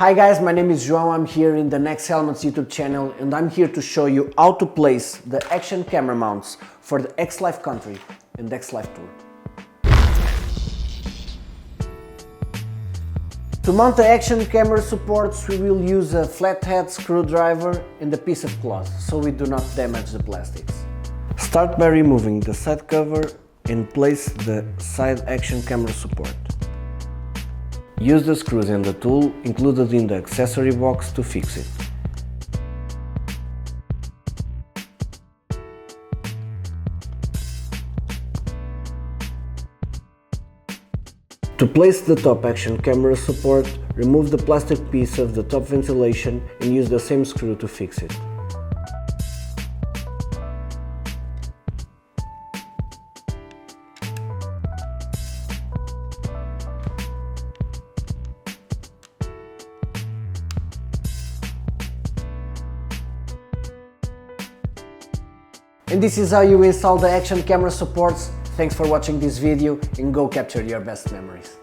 Hi guys, my name is João. I'm here in the Next Helmets YouTube channel and I'm here to show you how to place the action camera mounts for the X.Lifecountry and X.Lifetour. To mount the action camera supports, we will use a flathead screwdriver and a piece of cloth so we do not damage the plastics. Start by removing the side cover and place the side action camera support. Use the screws and the tool included in the accessory box to fix it. To place the top action camera support, remove the plastic piece of the top ventilation and use the same screw to fix it. And this is how you install the action camera supports. Thanks for watching this video and go capture your best memories.